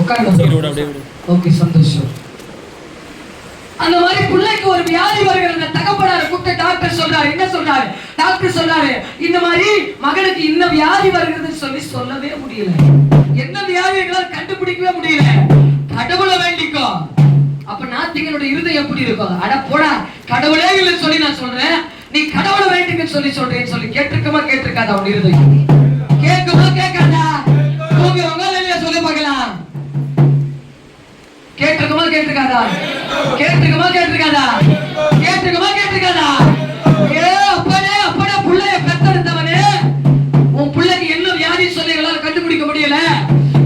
உட்கார்ந்து. ஓகே, சந்தோஷம். அந்த மாதிரி பிள்ளைக்கு ஒரு வியாதி வருகிற தகப்பனார கூப்பிட்டு டாக்டர் சொல்றாரு. என்ன சொல்றாரு? டாக்டர் சொல்றாரு, இந்த மாதிரி மகனுக்கு இந்த வியாதி வருகிறதுன்னு சொல்லவே முடியல. என்ன வியாதி கண்டுபிடிக்கவே முடியல. கடவுளை வேண்டிக்கோ. அப்ப நாத்திகனுடைய இருதயம் எப்படி இருக்கும்? அட போடா, கடவுளே இல்லைன்னு சொல்லி நான் சொல்றேன், நீ கடவுளை வேண்டிக்கன்னு சொல்றேன்னு சொல்லி கேட்டிருக்காதா? அவன் இருதயம் கேட்குமா கேட்காதா? தூங்குறவங்க இல்லையா சொல்லி பார்க்கலாம். கேட்டிருக்காதா? ஏ அப்பனே புள்ளைய பெத்தெடுத்தவனே, உன் பிள்ளைக்கு என்ன வியாதி சொல்லி கண்டுபிடிக்க முடியல.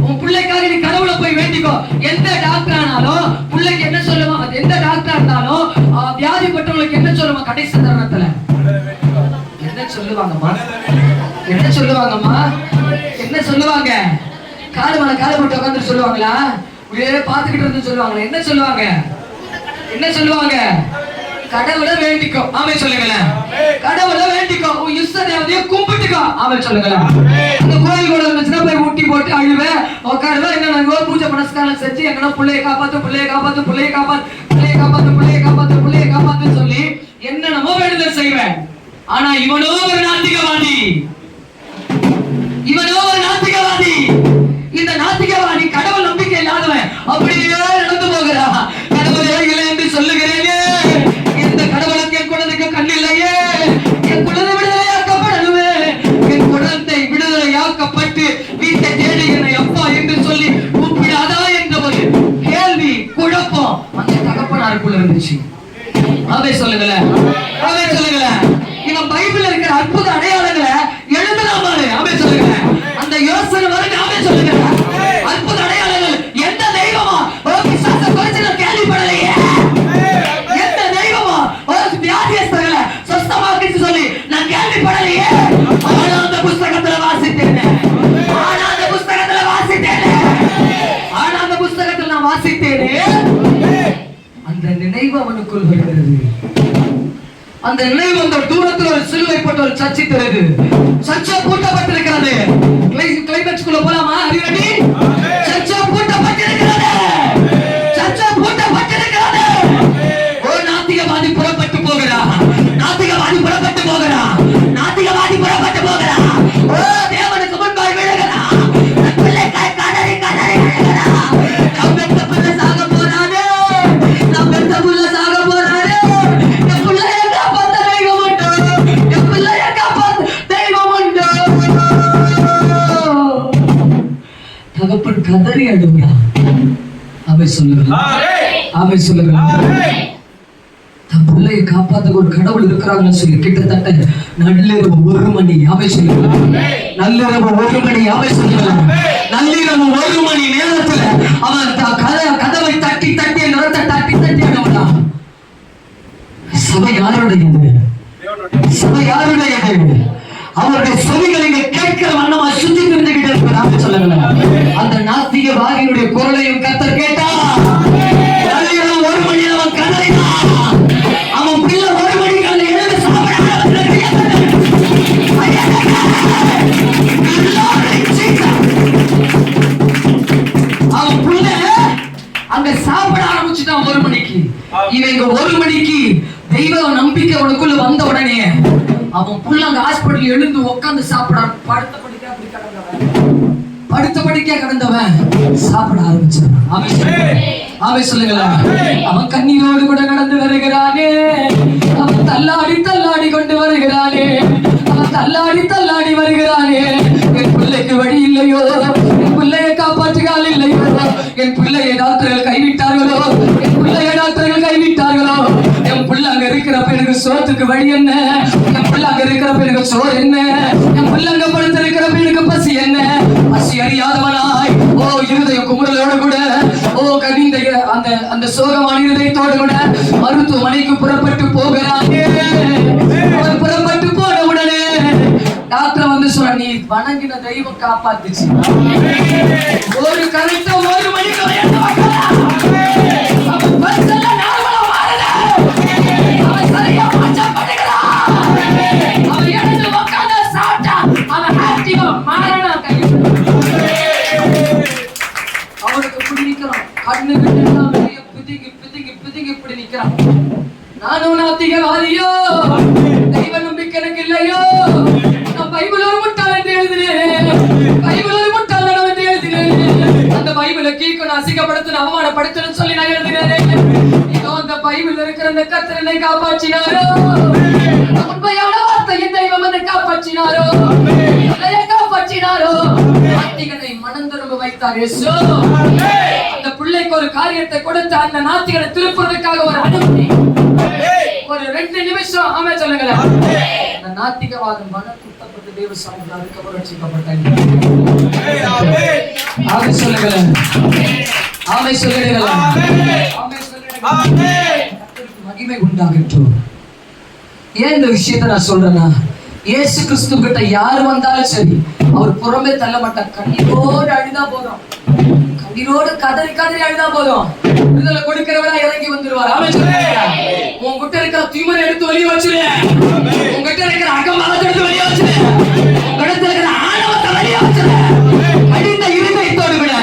உன் பிள்ளைக்காக நீ கடவுளை போய் வேண்டிக்கோ. எந்த டாக்டர் ஆனாலும் பிள்ளைக்கு என்ன சொல்லுவாங்க? எந்த டாக்டரா இருந்தாலும் வியாதிப்பட்டவங்களுக்கு என்ன சொல்லுவாங்க? கடைசி தருணத்துல என்ன சொல்லுவாங்க? காடு மேல காடு போட்டு உட்காந்து சொல்லுவாங்களா? பாத்துக்கிட்டு இருந்து சொல்லுவாங்களா? என்ன சொல்லுவாங்க? கடவுளை வேண்டிக்கோ. ஆமே சொல்லுங்களேன். கடவுளை வேண்டிக்கோ. உன் இஷ்ட தேவதையை கும்பிட்டுக்கோ. ஆமே சொல்லுங்களேன். அந்த கோயில் கூட இருந்துச்சுன்னா போய் ஊட்டி போட்டு அழுவேன் உட்காருவேன். என்ன நாங்க பூஜை புனஸ்காரம் செஞ்சு எங்கன்னா பிள்ளைய காப்பாத்து சொல்லி என்னென்னமோ வேண்டுதல் செய்வேன். ஆனா இவனோ ஒரு நாத்திகவாதி. இந்த நாத்திகவாதி கடவுள் நம்பிக்கை இல்லாதவன் அப்படியே நடந்து போகிறான். கடவுளே இல்லை என்று சொல்லுகிறேனே, இந்த கடவுளுக்கு என் குழந்தைக்கு கண் இல்லையே, என் குழந்தை விடுதலையாக்கப்படணுமே, என் குழந்தை விடுதலையாக்கப்பட்டு வீட்டை தேடி என்னை அப்பா என்று சொல்லி கூப்பிடாதா என்ற ஒரு கேள்வி, குழப்பம் அந்த தகப்பனாருக்குள்ள இருந்துச்சு. அவை சொல்லுங்களேன். இவன் பைபிள்ல இருக்கிற அற்புத அடையாளங்களை எழுதலாமாரு. அவை சொல்லுங்களேன். அந்த யோசனை வருது. அவை சொல்லுங்களேன். அற்புத அடையாளங்கள் எந்த தெய்வமா பிசாசை குறிச்சு நான் கேள்விப்படலையே. எந்த தெய்வமா வியாதியஸ்தர்களை சொஸ்தமாக்கிட்டு சொல்லி நான் கேள்விப்படலையே. ஆனா அந்த புஸ்தகத்துல நான் வாசித்தேனே. அந்த நினைவு அவனுக்குள் வருகிறது. அந்த நினைவு அந்த தூரத்தில் ஒரு சிலுவை போட்டு ஒரு சர்ச்சை தருது. சர்ச்சை பூட்டப்பட்டிருக்கிறது. கிளைமேக்ஸ்க்குள்ள போலாமா? அறிவடி சர்ச்சை பூட்டப்பட்டிருக்கிறது. ஒரு நாத்திகவாதி புறப்பட்டு போகிறான். ஓ தேவனுக்கு முன்பாய் விழுகிறான். பிள்ளை கதறி அழுகிறான். நம்ம பெத்த பிள்ளை சாக போறானே. தகப்பன் கதறி அழுகிறான். அவை சொல்லுகிறான். தன் பிள்ளையை காப்பாத்த ஒரு கடவுள் இருக்கிறாங்கன்னு சொல்லி கிட்டத்தட்ட நள்ளிரவு 1 மணி. அவை சொல்லுகிறான். நள்ளிரவு 1 மணி. அவை சொல்லுகிறான். நள்ளிரவு 1 மணி நேரத்துல அவன் கதவை தட்டி நிறத்தை தட்டி அழுகிறான். சபை யாருடையது? அவருடைய செவிகளை கேட்கிற வண்ணமா சுத்தி இருந்துகிட்டு இருக்கிறாங்க. சொல்லுங்க. அந்த நாத்திகவாதியினுடைய குரலையும் கர்த்தர் கேட்டார். 1 மணி அவன் கதறினான். அவன் பிள்ளை 1 மணிக்கு எழுந்து சாப்பிட அவன் பிள்ளை அங்க சாப்பிட ஆரம்பிச்சுட்டான் 1 மணிக்கு. இவங்க 1 மணிக்கு தெய்வ நம்பிக்கை அவனுக்குள்ள வந்த உடனே அவன் புள்ள அந்த ஹாஸ்பிட்டல் எழுந்து உட்கார்ந்து சாப்பிடான். படுத்த படிக்க கிடந்தவன் சாப்பிட ஆரம்பிச்சான். அவை சொல்லுங்களேன். அவன் கண்ணீரோடு கூட நடந்து வருகிறானே. அவன் தள்ளாடி கொண்டு வருகிறானே. என் பிள்ளைக்கு வழி இல்லையோ, என் பிள்ளையை காப்பாற்றுகால் இல்லையோ, என் பிள்ளையை டாக்டர்கள் கைவிட்டார்களோ, என் பிள்ளை அங்க இருக்கிறப்ப எனக்கு சோத்துக்கு வழி என்ன, என் பிள்ளை அங்க இருக்கிறப்ப எனக்கு சோறு என்ன, என் பிள்ளை அங்க படுத்து இருக்கிறப்ப எனக்கு பசி என்ன. பசி அறியாதவனாய் ஓ இருதய குமுறலோடு கூட கவிந்த அந்த சோகமான இருதயத்தோடு கூட மருத்துவமனைக்கு புறப்பட்டு போகிறானே. புறப்பட்டு போன உடனே டாக்டர் வந்து சொல்ற, நீ வணங்கின தெய்வம் காப்பாத்துச்சு. ஒரு கரெக்டா 1 மணிக்கு அவனுக்கு நானும் நாத்திகவாதியோ, தெய்வ நம்பிக்கை எனக்கு இல்லையோ, நான் பைபிள் ஒரு முட்டாள் என்று எழுதினேன், பைபிள் ஒரு முட்டாள் என்று எழுதினேன், அந்த பைபிளை கீழ்கொண்டு அசிங்கப்படுத்தணும் அவமானப்படுத்தணும் சொல்லி நான் எழுதினேன். இதோ அந்த பைபிள் இருக்கிற அந்த கர்த்தர் என்னை காப்பாற்றினாரோ, உண்மையான வார்த்தையின் தெய்வம் என்னை காப்பாற்றினாரோ, என்னை காப்பாற்றினாரோ, நாத்திகனை மனம் திரும்ப வைத்தார் இயேசு. அந்த பிள்ளைக்கு ஒரு காரியத்தை கொடுத்து அந்த நாத்திகனை திருப்புறதுக்காக ஒரு அனுமதி, ஒரு 2 நிமிஷம் ஆமே சொல்லுங்களேன். அந்த நாத்திகவாதம் மன குத்தப்பட்டு தேவ சமூகத்தில் அதுக்கப்புறம் ரட்சிக்கப்பட்டாங்க. ஆமே சொல்லுங்களேன், ஆமே சொல்லுங்களேன், ஆமே சொல்லுங்களேன். மகிமை உண்டாகட்டும். ஏன் இந்த விஷயத்தை நான் சொல்றேன்னா, இயேசு கிறிஸ்து கிட்ட யாரு வந்தாலும் சரி அவர் புறமே தள்ள மாட்டார். கண்ணீரோடு அழுதா போதும், கண்ணீரோடு கதறி கதறி அழுதா போதும், விடுதலை கொடுக்கிறவரா இறங்கி வந்துருவார். ஆமென் சொல்லுங்க. உங்ககிட்ட இருக்கிற தீமனை எடுத்து வெளியே வச்சிரு, உங்ககிட்ட இருக்கிற அகம்பாவத்தை எடுத்து வெளியே வச்சிரு, உங்ககிட்ட இருக்கிற ஆணவத்தை வெளியே வச்சிரு, கடிந்த இருதயத்தோடு விட,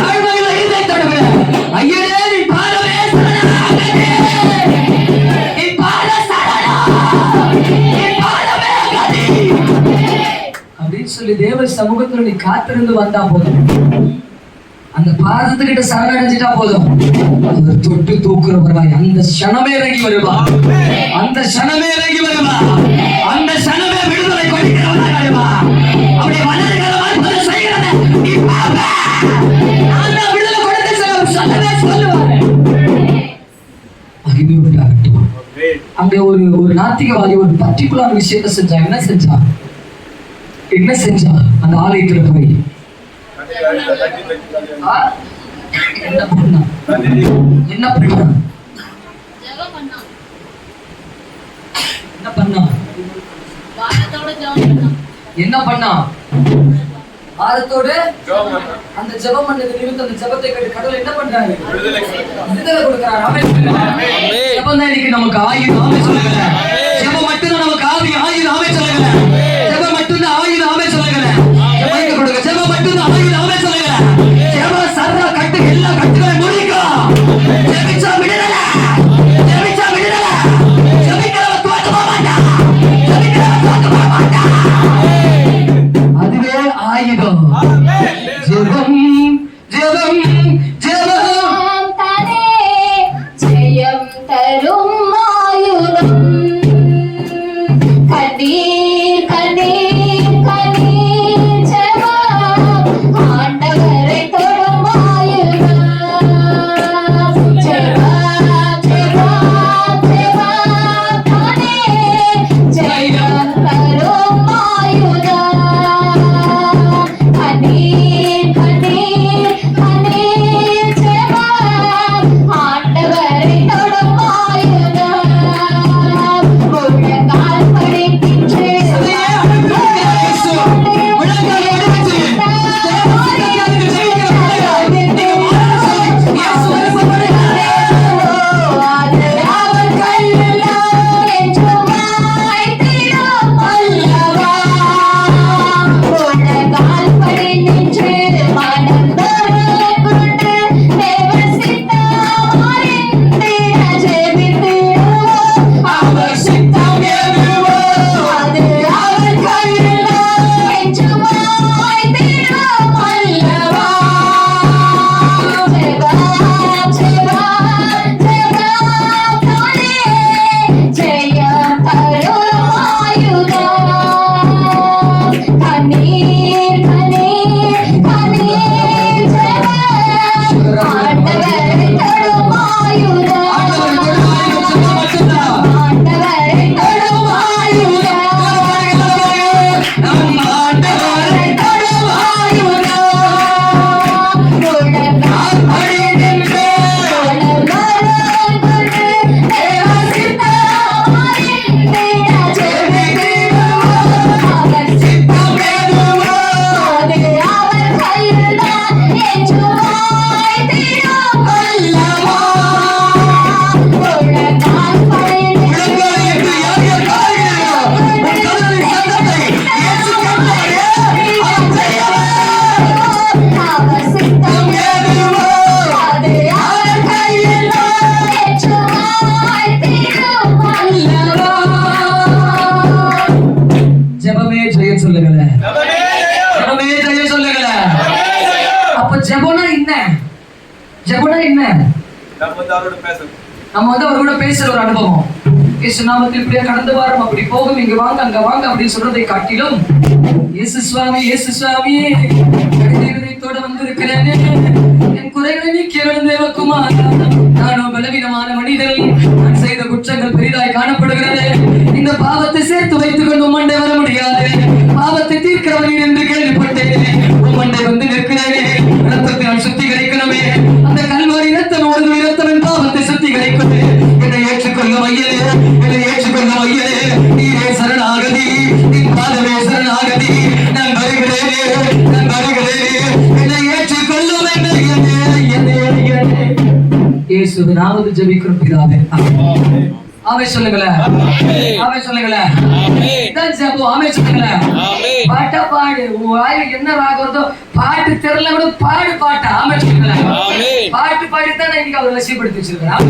தாழ்மையுள்ள இருதயத்தோடு விட, ஐயரே நீ பாரமே சரணாகதே, நீ பார சரணா, நீ பாரமே கதி அப்படின்னு சொல்லி தேவ சமூகத்துல நீ காத்திருந்து வந்தா போதும், அந்த பாதத்துக்கிட்ட சரணடைஞ்சிட்டா போதும், அவர் தொட்டு தூக்குறவராய் அந்த க்ஷணமே இறங்கி வருவா, அந்த க்ஷணமே இறங்கி வருவா, அந்த க்ஷணமே விடுதலை கொடுக்கிறவராய் வருவா. அப்படி வலதுகளை செய்கிறத நீ பாப்ப, நான் தான் விடுதலை கொடுத்து சொல்லவே சொல்லுவாரு. மகிமை உண்டாகட்டும். அங்க ஒரு நாத்திகவாதி ஒரு பர்டிகுலர் விஷயத்தை செஞ்சா. என்ன செஞ்சா? என்ன செஞ்சா? அந்த ஆலயத்துல போய் என்ன பண்ணா? என்ன பண்ணா? என்ன பண்ணா? என்ன பண்ணா? ஆரத்தோடு அந்த ஜெபம் பண்ணது நிமித்தம் அந்த ஜெபத்தை கேட்டு கடவுள் என்ன பண்றாரு? விடுதலை கொடுக்கிறார். ஆமென் சொல்லுங்க. ஜெபம் தான் இன்னைக்கு நமக்கு ஆயுதம். ஆமென் சொல்லுங்க. ஜெபம் மட்டும் தான் நமக்கு ஆயுதம். ஆமென் சொல்லுங்க. ஜெபம் மட்டும் தான் ஆயுதம். ஆமென் சொல்லுங்க. ஜெபம் கொடுங்க. ஜெபம் மட்டும் தான் ஆயுதம். ஆமென் சொல்லுங்க. ஜெபம் சர்வ கட்டு எல்லா கட்டுகளையும் முடிக்கும். ஜெபிச்சா விடுதலை, ஜெபிச்சா விடுதலை. ஜெபிக்கிறவன் தோத்து போக மாட்டான், ஜெபிக்கிறவன் தோத்து போக மாட்டான். அதுவே ஆயுதம். ஜெபம் ஜெபம் ஜெபம் தானே ஜெயம் தரும் ஆயுதம். கண்ணீர் கண்ணீர் கண்ணீர் ஜெபம் ஆண்டவரை ஜெபம்னா என்ன? ஜெபம்னா என்ன? நம்ம வந்து அவரோட பேசணும். நம்ம வந்து அவர் கூட பேசுற ஒரு அனுபவம். இயேசு நாமத்தில் இப்படியே கடந்து வாரம் அப்படி போகும், இங்க வாங்க அங்க வாங்க அப்படின்னு சொல்றதை காட்டிலும் இயேசு சுவாமி கடிதத்தோட வந்திருக்கிறேன், என் குறைகளை நீ கேளும் தேவகுமார், நானும் பலவீனமான மனிதன், நான் செய்த குற்றங்கள் பெரிதாய் காணப்படுகிறது, இந்த பாவத்தை சேர்த்து வைத்துக் கொண்டு உம்மண்டை வர முடியாது, பாவத்தை தீர்க்கிறவன் என்று கேள்விப்பட்டேன், உம்மண்டை வந்து நிற்கிறேனே, ரத்தத்தை நான் சுத்திகரிக்கணுமே, அந்த கல்வாரி ரத்தம் ஒரு ரத்தம் பாவத்தை சுத்திகரிக்கிறது, என்னை ஏற்றுக்கொள்ள ஐயனே, என்னை ஏற்றுக்கொள்ள ஐயனே, நீரே சரணாகதி, நீ பாதமே சரணாகதி, நான் வருகிறேனே, என்னை ஏற்றுக்கொள்ளும் இயேசுவின் நாமத்தில் ஜெபிக்கிறோம் பிதாவே. ஆமென் சொல்லுங்களேன். ஆமென் சொல்லுங்களேன். இதான் ஜெபம். ஆமென் சொல்லுங்களேன். பாட்டா பாடு, உன் வாயில என்ன ராகம் வருதோ பாட்டு தெரியல கூட பாடு பாட்டா. ஆமென் சொல்லுங்களேன். பாட்டு பாடித்தான் நான் இன்னைக்கு அவரை வசிப்படுத்தி வச்சிருக்கிறேன்.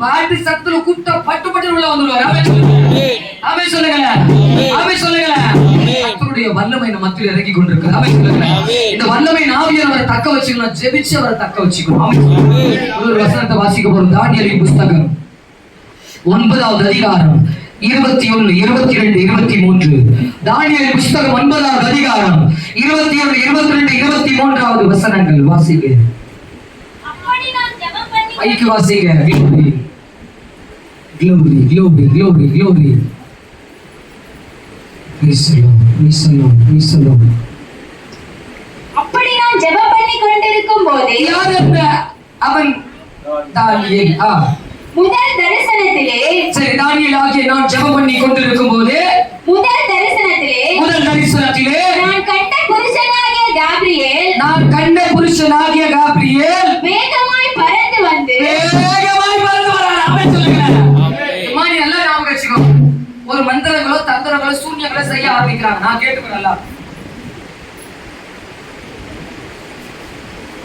பாட்டு சத்துல கூட்ட பட்டு பட்டு உள்ள வந்துருவாரு. ஆமென் சொல்லுங்களேன். ஆமென் சொல்லுங்களேன். ஆமென் சொல்லுங்களேன். கர்த்தருடைய வல்லமை நம்ம மத்தியில் இறங்கி கொண்டிருக்கிறது. ஆமென் சொல்லுங்களேன். இந்த வல்லமை ஆவியானவரை தக்க வச்சுக்கணும், ஜெபிச்சு அவரை தக்க வச்சுக்கணும். ஆமென் சொல்லுங்களேன். ஒரு வசனத்தை வாசிக்க போறோம். தானியேலின் புத்தகம் 9வது அதிகாரம் 21, 22, 23. தானியேலின் புத்தகம் 9வது அதிகாரம் 21, 22, 23வது வசனங்கள் வாசிக்க. மைக்கு வாசிக்க. Glory, glory, glory, glory. Praise the Lord, praise the Lord, praise the Lord. அப்படி நான் ஜெபம் பண்ணி கொண்டிருக்கும் போது யார் அந்த அவன்? தானியேல். முதல் தரிசனத்திலே, சரி, தானியேல் ஆகிய நான் ஜெபம் பண்ணி கொண்டிருக்கும் போது முதல் தரிசனத்திலே நான் கண்ட புருஷனாகிய காபிரியேல் வேகமாய் பறந்து வரான். அவன் சொல்லுகிறான். அம்மா, நீ எல்லாம் ஞாபகம் வச்சுக்கோ. ஒரு மந்திரங்களோ தந்திரங்களோ சூன்யங்களோ செய்ய ஆரம்பிக்கிறாங்க. நான் கேட்டுக்கிறேன்ல,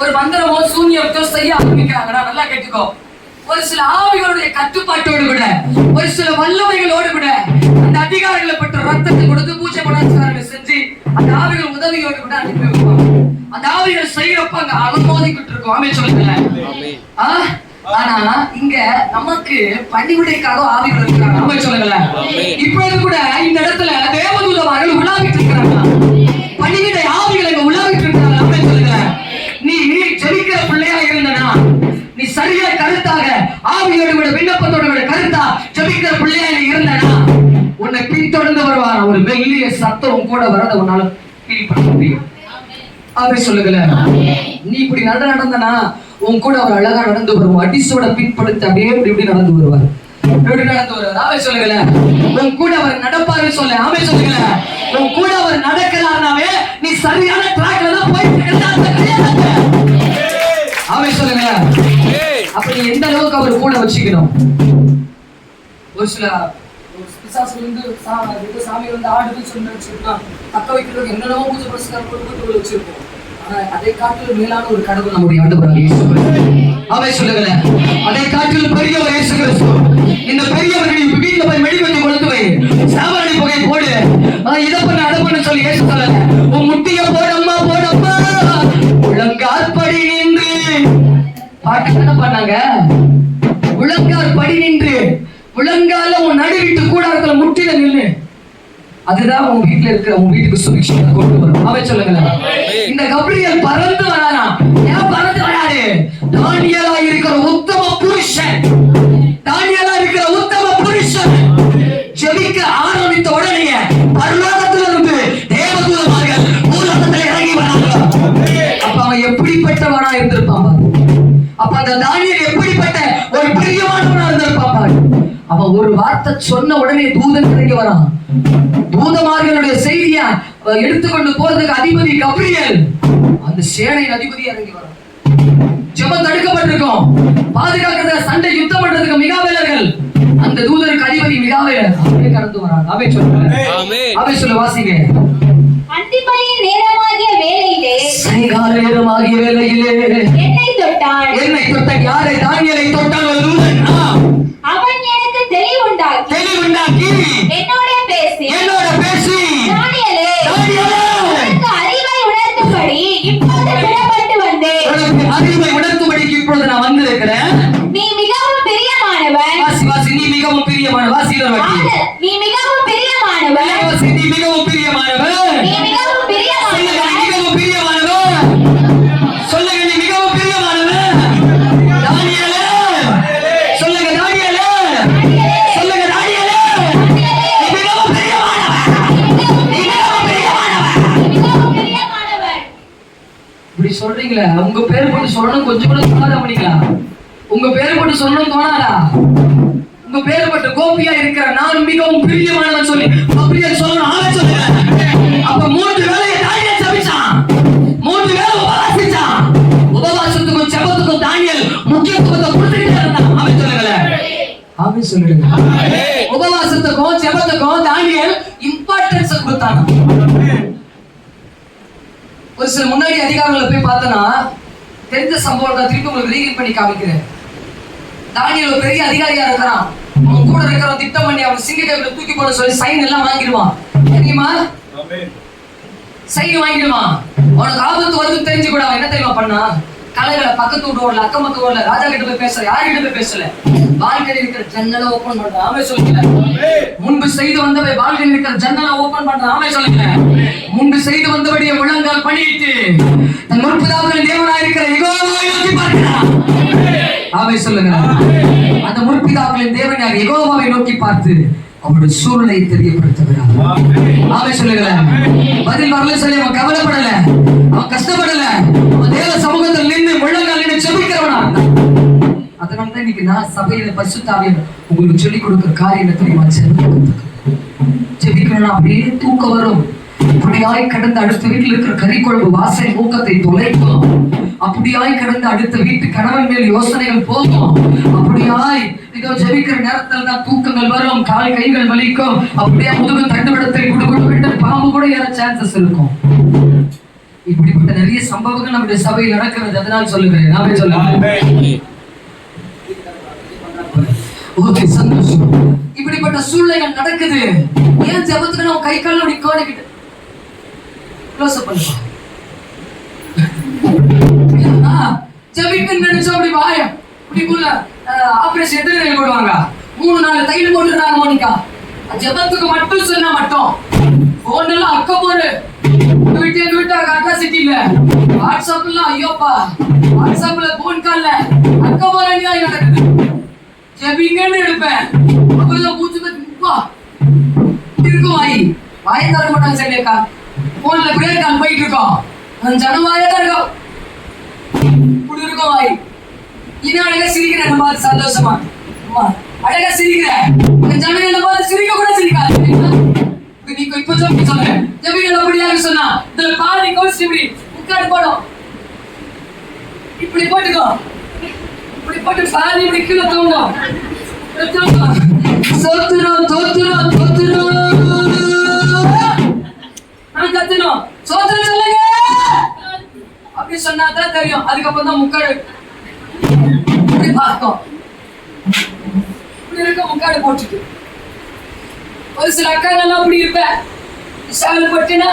ஒரு மந்திரமோ சூன்யத்தோ செய்ய ஆரம்பிக்கிறாங்க. நான் நல்லா கேட்டுக்கோ. ஒரு சில ஆவிகளுடைய கட்டுப்பாட்டோடு கூட, ஒரு சில வல்லமைகளோடு கூட, அந்த அதிகாரிகளை பெற்ற ரத்தத்தை கொடுத்து பூஜை புனஸ்காரங்களை செஞ்சு அந்த ஆவிகள் உதவியோடு கூட அனுப்பி வைப்பாங்க. அந்த ஆவிகள் செய்யறப்ப அங்க அனுமோதிக்கிட்டு இருக்கும். ஆமென் சொல்லுங்களேன். ஆனா இங்க நமக்கு பணிவிடைக்காக ஆவிகள் இருக்கிறாங்க. ஆமென் சொல்லுங்களேன். இப்பொழுது கூட இந்த இடத்துல தேவதூதர்கள் உலாவிட்டு இருக்கிறாங்க. பணிவிடை ஆவிகள் இங்க உலாவிட்டு இருக்கிறாங்க. ஆமென் சொல்லுங்களேன். நீ ஜெபிக்கிற பிள்ளையா இருந்தனா, நீ சரியா கருத்தாக ஆவியோடு கூட விண்ணப்பத்தோடு கூட கருத்தா ஜெபிக்கிற பிள்ளையா நீ இருந்தனா, உன்னை பின்தொடர்ந்து வருவான். ஒரு மெல்லிய சத்தம் கூட வரத உன்னால ஃபீல் பண்ண முடியும். ஆமென் சொல்லுங்களேன். நீ இப்படி நடந்தனா உன் கூட அவர் அழகா நடந்து வருவார். அடிசோட பின்படுத்தி அப்படியே இப்படி நடந்து வருவார். ஆமென் சொல்லுங்களேன். உன் கூட அவர் நடப்பாரு சொல்ல. ஆமென் சொல்லுங்களேன். உன் கூட அவர் நடக்கிறார்னாவே நீ சரியான ட்ராக்ல தான் போயிட்டு இருக்க. ஆமென் சொல்லுங்களேன். அப்ப நீ எந்த அளவுக்கு அவர் கூட வச்சுக்கணும். ஒரு சில பிசாசு வந்து சாமி வந்து ஆடுன்னு சொன்னா தக்க வைக்கிறதுக்கு என்னென்னமோ பூஜை புரஸ்காரம் கொடுத்து வச்சிருப்போம். ஆனா அதை காட்டிலும் மேலான ஒரு கடவுள் நம்முடைய ஆண்டவராகிய இயேசு கிறிஸ்து. ஆமென் சொல்லுங்களேன். அதை காட்டிலும் பெரியவர் இயேசு கிறிஸ்து. இந்த பெரியவர்கள் இப்ப வீட்டுல போய் மெடிக்கொத்தி கொளுத்து வை, சாவரணி புகை போடு, இதை பண்ண அதை பண்ண சொல்லி இயேசு சொல்லல. உன் முட்டிய போடம்மா போடம்மா, உலங்கால் படி நின்று பாட்டு என்ன பண்ணாங்க? உலங்கால் படி நின்று, உலங்கால உன் நடுவிட்டு கூடாரத்துல முட்டில நில்லு. அதுதான் உன் வீட்டுல இருக்கிற உன் வீட்டுக்கு சுபிக்ஷத்தை கொண்டு வரும். ஆமென் சொல்லுங்களேன். இந்த கபிரியேல் பறந்து வரானா? ஏன் பறந்து வராரு? தானியேலா இருக்கிற உத்தம புருஷன், தானியேலா இருக்கிற உத்தம புருஷன் ஜெபிக்க ஆரம்பித்த உடனே பரலோகத்துல இருந்து தேவதூதர்கள் பூலோகத்துல இறங்கி வராங்க. அப்ப அவன் எப்படிப்பட்டவனா இருந்திருப்பான் பாரு. அப்ப அந்த தானியேல் எப்படிப்பட்ட ஒரு பிரியமானவனா இருந்திருப்பான் பாரு. அவன் ஒரு வார்த்தை சொன்ன உடனே தூதன் இறங்கி வரான். தூதமார்களுடைய செய்தியை எடுத்துக்கொண்டு போறதுக்கு அதிபதி கபிரியேல், அந்த சேனையின் அதிபதி இறங்கி வரான். ஜெபம் தடுக்கப்பட்டிருக்கும், பாதுகாக்கிறதுக்கு சண்டை யுத்தம் பண்றதுக்கு மிகாவேலர்கள், அந்த தூதருக்கு அதிபதி மிகாவேலர் அப்படியே கடந்து வரான். ஆமென் சொல்லுங்க. ஆமென் சொல்ல வாசிங்க. அந்திப்பலியின் நேரமாகிய வேளையிலே, சாயங்கால நேரமாகிய வேளையிலே என்னை தொட்டான். யாரை? தானியேலை தொட்டான் ஒரு தூதன். அவன் எனக்கு தெளிவுண்டாக்கி என்னோட பேசி தானியேலே, உனக்கு அறிவை உணர்த்தும்படி இப்போது புறப்பட்டு பண்ணிக்கல. உங்க பேர் போட்டு சொல்லணும் கொஞ்சம் கூட தோணாத பண்ணிக்கலாம். உங்க பேர் போட்டு சொல்லணும் தோணாதா? உங்க பேர் போட்டு கோபியா இருக்கிற நான் மிகவும் பிரியமானவன் சொல்லி அப்படியே சொல்லணும். ஆள சொல்லுங்க. அப்ப 3 வேளையை தானியேல் ஜெபிச்சான். 3 வேளை உபவாசிச்சான். உபவாசத்துக்கும் ஜெபத்துக்கும் தானியேல் முக்கியத்துவத்தை கொடுத்துக்கிட்டே இருந்தான். ஆமென் சொல்லுங்களேன். ஆமென் சொல்லுங்க. உபவாசத்துக்கும் ஜெபத்துக்கும் தானியேல் இம்பார்ட்டன்ஸ் கொடுத்தாங்க. ஒரு சில முன்னாடி அதிகாரங்களை போய் பார்த்தனா தெரிஞ்ச சம்பவம் தான் திருப்பி உங்களுக்கு ரீகல் பண்ணி காமிக்கிறேன். தானியேல் ஒரு பெரிய அதிகாரியா இருக்கிறான். அவன் கூட இருக்கிறவன் திட்டம் பண்ணி அவன் சிங்கத்தை தூக்கி போட சொல்லி சைன் எல்லாம் வாங்கிடுவான். தெரியுமா? சைன் வாங்கிடுவான். அவனுக்கு ஆபத்து வருது தெரிஞ்சு கூட அவன் என்ன தெரியுமா பண்ணா? கலைகளை பக்கத்து வீட்டு ஓடல, அக்கமத்து ஓடல, ராஜா கிட்ட போய் பேசல, யார்கிட்ட போய் பேசல, பால்கனி இருக்கிற ஜன்னலை ஓபன் பண்ற. ஆமென் சொல்லுங்க. முன்பு செய்து வந்தவை பால்கனி இருக்கிற ஜன்னலை ஓபன் பண்ற. ஆமென் சொல்லுங்க. முன்பு செய்து வந்தபடியே முழங்கால் பணியிட்டு தன் முற்பிதாக்களின் தேவனாய் இருக்கிற யெகோவாவை நோக்கி பார்க்கிறான். ஆமென் சொல்லுங்க. அந்த முற்பிதாக்களின் தேவனாய் யெகோவாவை நோக்கி பார்த்து அவருடைய சூழ்நிலையை தெரியப்படுத்துகிறார். ஆமென் சொல்லுங்க. பதில் வரல சொல்லி அவன் கவலைப்படல, அவன் கஷ்டப்படல, அவன் தேவ சமூகத்தில் நின்று முழங்கால் நின்று ஜெபிக்கிறவனா. அதனாலதான் இன்னைக்கு நான் சபையில பரிசுத்த ஆவியானவர் உங்களுக்கு சொல்லிக் கொடுக்கிற காரியம் என்ன தெரியுமா? ஜெபிக்கணும்னா அப்படியே தூக்கம் வரும். அப்படியாய் கடந்து அடுத்த வீட்டில் இருக்கிற கறி குழம்பு வாசனை மூக்கத்தை தொலைக்கும். அப்படியாய் கடந்து அடுத்த வீட்டு கணவன் மேல் யோசனைகள் போகும். அப்படியாய் இதோ ஜெபிக்கிற நேரத்தில் தான் தூக்கங்கள் வரும், கால் கைகள் வலிக்கும், அப்படியே முதுகு தண்டுவிடத்தை கொடுக்க பாம்பு கூட ஏற சான்சஸ் இருக்கும். இப்படிப்பட்ட நிறைய சம்பவங்கள் நம்முடைய சபையில் நடக்கிறது. அதனால் சொல்லுகிறேன். நாமே சொல்லுங்க. ஓகே, சந்தோஷம். இப்படிப்பட்ட சூழ்நிலைகள் நடக்குது. ஏன் ஜெபத்துக்கு நம்ம கை கால் அப்படி கோடிக்கிட்டு க்ளோஸ் அப் பண்ணுவா? ஜெபிக்கன்னு நினைச்சா அப்படி வாயம் இப்படிக்குள்ள ஆபரேஷன் எதிர்நிலை போடுவாங்க. 3-4 தையல் போட்டுறாங்க. மோனிகா ஜெபத்துக்கு மட்டும் சொன்னா மட்டும் போன் எல்லாம் அக்க போரு வீட்டா அட்ராசிட்டி இல்ல. வாட்ஸ்அப்ல ஐயோப்பா, வாட்ஸ்அப்ல போன் கால்ல அக்க போற நடக்குது. ஜெபிங்கன்னு எடுப்பேன். அப்புறம் பூச்சி இருக்கும். வாயை தர மாட்டாங்க. சரியாக்கா போன்ல பிரேக் கால் போயிட்டு இருக்கோம். ஜனவாயா தான் இருக்கும். இப்படி இருக்கும் வாய். இன்னும் அழகா சிரிக்கிறேன். நம்ம பார்த்து சந்தோஷமா அழகா சிரிக்கிறேன். ஜனங்களை பார்த்து சிரிக்க கூட சிரிக்காது. நீங்க இப்ப சொல்லுங்க. ஜெபிகள் அப்படியாக சொன்னா இந்த பாதி கோர்ஸ் இப்படி உட்காந்து போடும். இப்படி போட்டுக்கோ. இப்படி போட்டு பாதி இப்படி கீழே தூங்கும். சோத்துரும் தோத்துரும் தோத்துரும் நான் கத்தணும். சோத்துரும் சொல்லுங்க அப்படி சொன்னா தான் தெரியும். அதுக்கப்புறம் தான் முக்காடு இப்படி பார்க்கும். இப்படி இருக்க முக்காடு போட்டுட்டு ஒரு சில அக்காங்கெல்லாம் அப்படி இருப்பேன். விஷால் பட்டுனா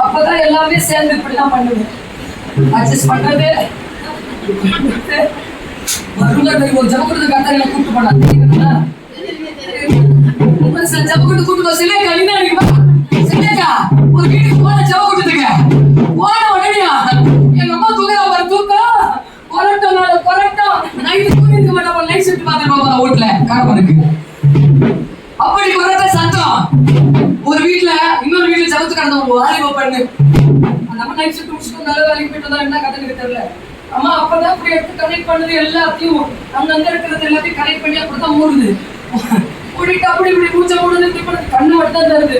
அப்பதான் எல்லாமே சேர்ந்து இப்படிதான் பண்ணுவேன். அட்ஜஸ்ட் பண்றது ஒரு ஜபக்குறது கத்தாரில கூட்டு போனா ஒரு சில ஜபக்குட்டு கூட்டு சிலையா கலினா சிலையா ஒரு வீட்டுக்கு போன ஜபக்குட்டுங்க போன உடனே எங்க அம்மா தூங்குறா பாரு. தூக்கம் கொரட்டம் நைட்டு தூங்கி இருக்க மாட்டா. நைட் ஷிஃப்ட் பார்த்துட்டு வீட்டுல காரப்பனுக்கு அப்படி கொரட்ட சத்தம். ஒரு வீட்டுல இன்னொரு வீட்டுல ஜபத்து கடந்த ஒரு வாலிப பண்ணு. அந்த அம்மா நைட் ஷிஃப்ட் முடிச்சுட்டு நல்ல வேலைக்கு போயிட்டு வந்தா என்ன கதைக்கு தெரியல. அம்மா அப்பதான் அப்படி எடுத்து கனெக்ட் பண்ணது எல்லாத்தையும் அங்க இருக்கிறது எல்லாத்தையும் கனெக்ட் பண்ணி அப்படிதான் மூடுது. மூடிட்டு அப்படி இப்படி மூச்சை மூடுது. கண்ணு மட்டும் தான் தருது.